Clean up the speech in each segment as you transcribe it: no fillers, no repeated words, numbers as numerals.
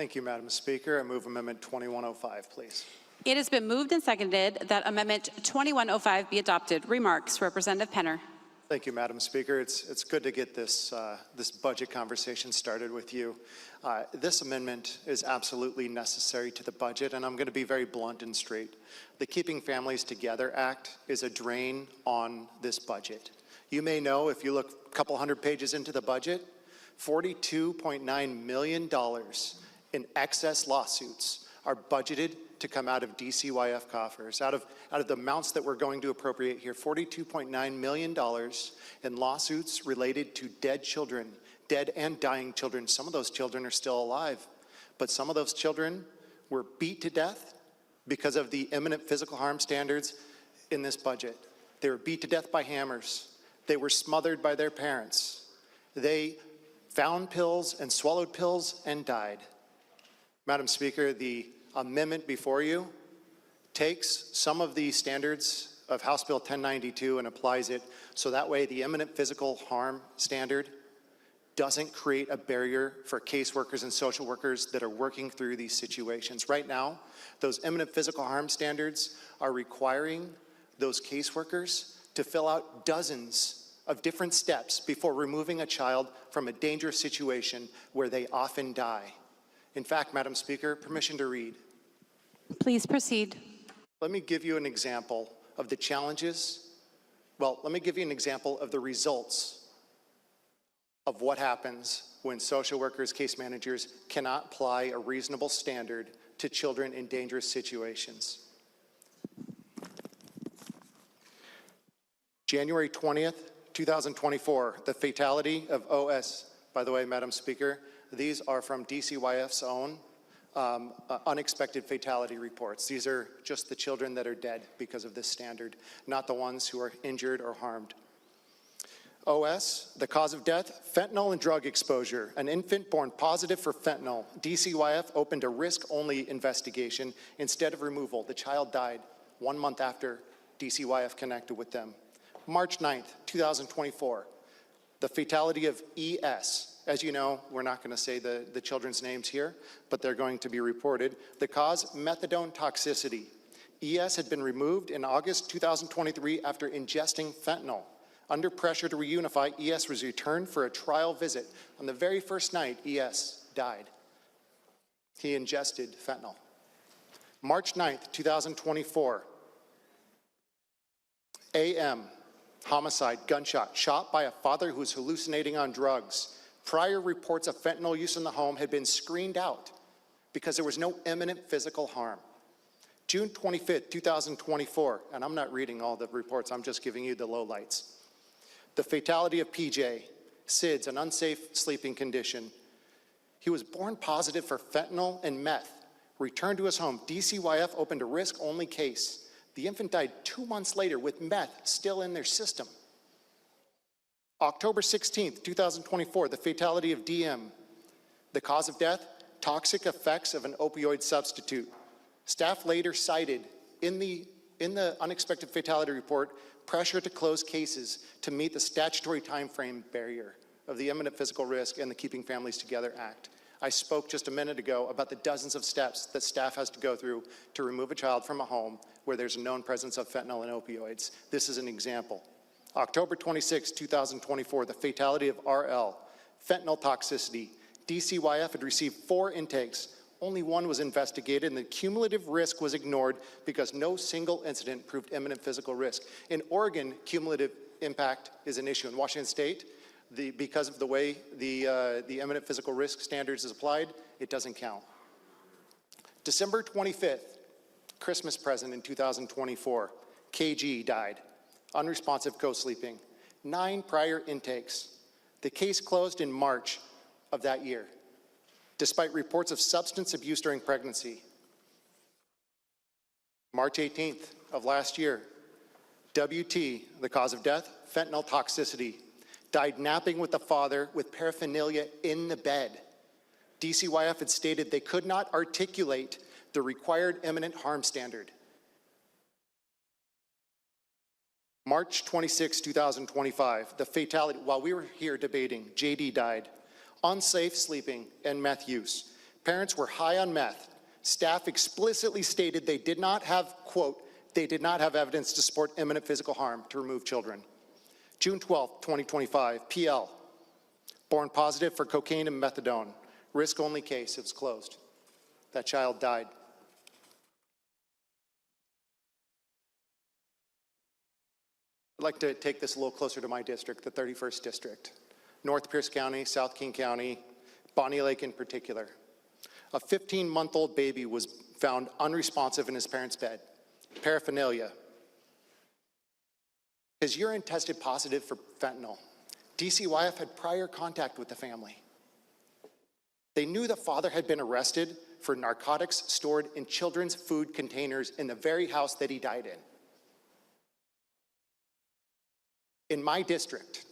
Thank you, Madam Speaker. I move Amendment 2105, please. It has been moved and seconded that Amendment 2105 be adopted. Remarks, Representative Penner. Thank you, Madam Speaker. It's good to get this budget conversation started with you. This amendment is absolutely necessary to the budget, and I'm going to be very blunt and straight. The Keeping Families Together Act is a drain on this budget. You may know, if you look a couple hundred pages into the budget, $42.9 million in excess lawsuits are budgeted to come out of DCYF coffers. Out of the amounts that we're going to appropriate here, $42.9 million in lawsuits related to dead children, dead and dying children. Some of those children are still alive, but some of those children were beat to death because of the imminent physical harm standards in this budget. They were beat to death by hammers. They were smothered by their parents. They found pills and swallowed pills and died. Madam Speaker, the amendment before you takes some of the standards of House Bill 1092 and applies it so that way the imminent physical harm standard doesn't create a barrier for caseworkers and social workers that are working through these situations. Right now, those imminent physical harm standards are requiring those caseworkers to fill out dozens of different steps before removing a child from a dangerous situation where they often die. In fact, Madam Speaker, permission to read. Please proceed. Let me give you an example of the challenges. Well, let me give you an example of the results of what happens when social workers, case managers cannot apply a reasonable standard to children in dangerous situations. January 20th, 2024, the fatality of OS. By the way, Madam Speaker, these are from DCYF's own unexpected fatality reports. These are just the children that are dead because of this standard, not the ones who are injured or harmed. OS, the cause of death, fentanyl and drug exposure. An infant born positive for fentanyl. DCYF opened a risk-only investigation instead of removal. The child died 1 month after DCYF connected with them. March 9th, 2024, the fatality of ES. As you know, we're not going to say the children's names here, but they're going to be reported. The cause, methadone toxicity. ES had been removed in August 2023 after ingesting fentanyl. Under pressure to reunify, ES was returned for a trial visit. On the very first night, ES died. He ingested fentanyl. March 9th, 2024, AM, homicide, gunshot, shot by a father who was hallucinating on drugs. Prior reports of fentanyl use in the home had been screened out because there was no imminent physical harm. June 25th, 2024, and I'm not reading all the reports, I'm just giving you the lowlights. The fatality of PJ, SIDS, an unsafe sleeping condition. He was born positive for fentanyl and meth, returned to his home. DCYF opened a risk-only case. The infant died 2 months later with meth still in their system. October 16th, 2024, the fatality of DM. The cause of death, toxic effects of an opioid substitute. Staff later cited in the unexpected fatality report pressure to close cases to meet the statutory time frame barrier of the imminent physical risk and the Keeping Families Together Act. I spoke just a minute ago about the dozens of steps that staff has to go through to remove a child from a home where there's a known presence of fentanyl and opioids. This is an example. October 26, 2024, the fatality of RL, fentanyl toxicity. DCYF had received 4 intakes. Only 1 was investigated, and the cumulative risk was ignored because no single incident proved imminent physical risk. In Oregon, cumulative impact is an issue. In Washington State, because of the way the imminent physical risk standards is applied, it doesn't count. December 25th, Christmas present in 2024, KG died. Unresponsive co-sleeping. 9 prior intakes. The case closed in March of that year, despite reports of substance abuse during pregnancy. March 18th of last year, WT, the cause of death, fentanyl toxicity. Died napping with the father with paraphernalia in the bed. DCYF had stated they could not articulate the required imminent harm standard. March 26, 2025, the fatality, while we were here debating, JD died. Unsafe sleeping and meth use. Parents were high on meth. Staff explicitly stated they did not have, quote, they did not have evidence to support imminent physical harm to remove children. June 12, 2025, PL, born positive for cocaine and methadone. Risk-only case, it was closed. That child died. I'd like to take this a little closer to my district, the 31st District. North Pierce County, South King County, Bonnie Lake in particular. A 15-month-old baby was found unresponsive in his parents' bed. Paraphernalia. His urine tested positive for fentanyl. DCYF had prior contact with the family. They knew the father had been arrested for narcotics stored in children's food containers in the very house that he died in. In my district,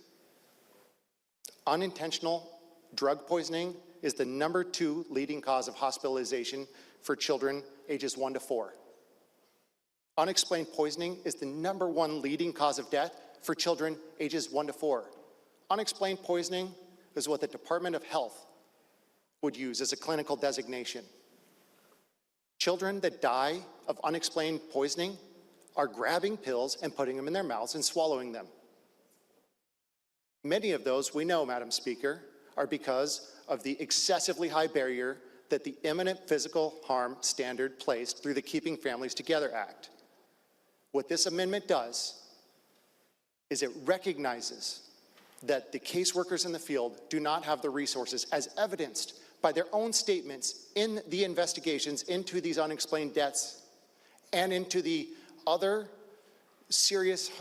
unintentional drug poisoning is the #2 leading cause of hospitalization for children ages 1 to 4. Unexplained poisoning is the #1 leading cause of death for children ages 1 to 4. Unexplained poisoning is what the Department of Health would use as a clinical designation. Children that die of unexplained poisoning are grabbing pills and putting them in their mouths and swallowing them. Many of those, we know, Madam Speaker, are because of the excessively high barrier that the imminent physical harm standard placed through the Keeping Families Together Act. What this amendment does is it recognizes that the caseworkers in the field do not have the resources, as evidenced by their own statements in the investigations into these unexplained deaths and into the other serious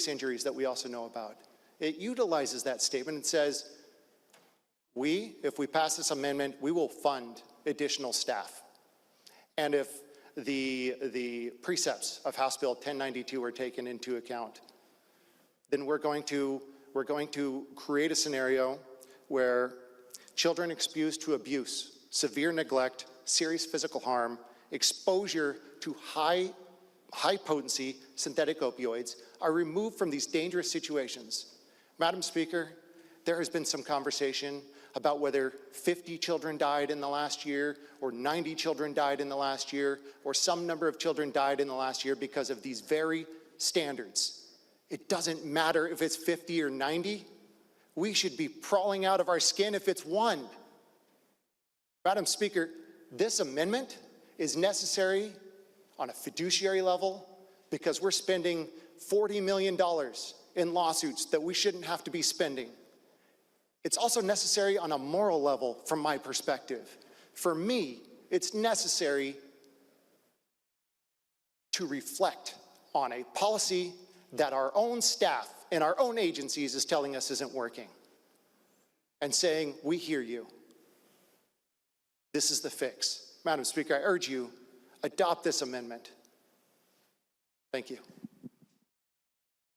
injuries that we also know about. It utilizes that statement and says, if we pass this amendment, we will fund additional staff. And if the precepts of House Bill 1092 are taken into account, then we're going to create a scenario where children exposed to abuse, severe neglect, serious physical harm, exposure to high-potency synthetic opioids are removed from these dangerous situations. Madam Speaker, there has been some conversation about whether 50 children died in the last year or 90 children died in the last year or some number of children died in the last year because of these very standards. It doesn't matter if it's 50 or 90. We should be crawling out of our skin if it's 1. Madam Speaker, this amendment is necessary on a fiduciary level because we're spending $40 million in lawsuits that we shouldn't have to be spending. It's also necessary on a moral level from my perspective. For me, it's necessary to reflect on a policy that our own staff and our own agencies is telling us isn't working and saying, we hear you. This is the fix. Madam Speaker, I urge you, adopt this amendment. Thank you.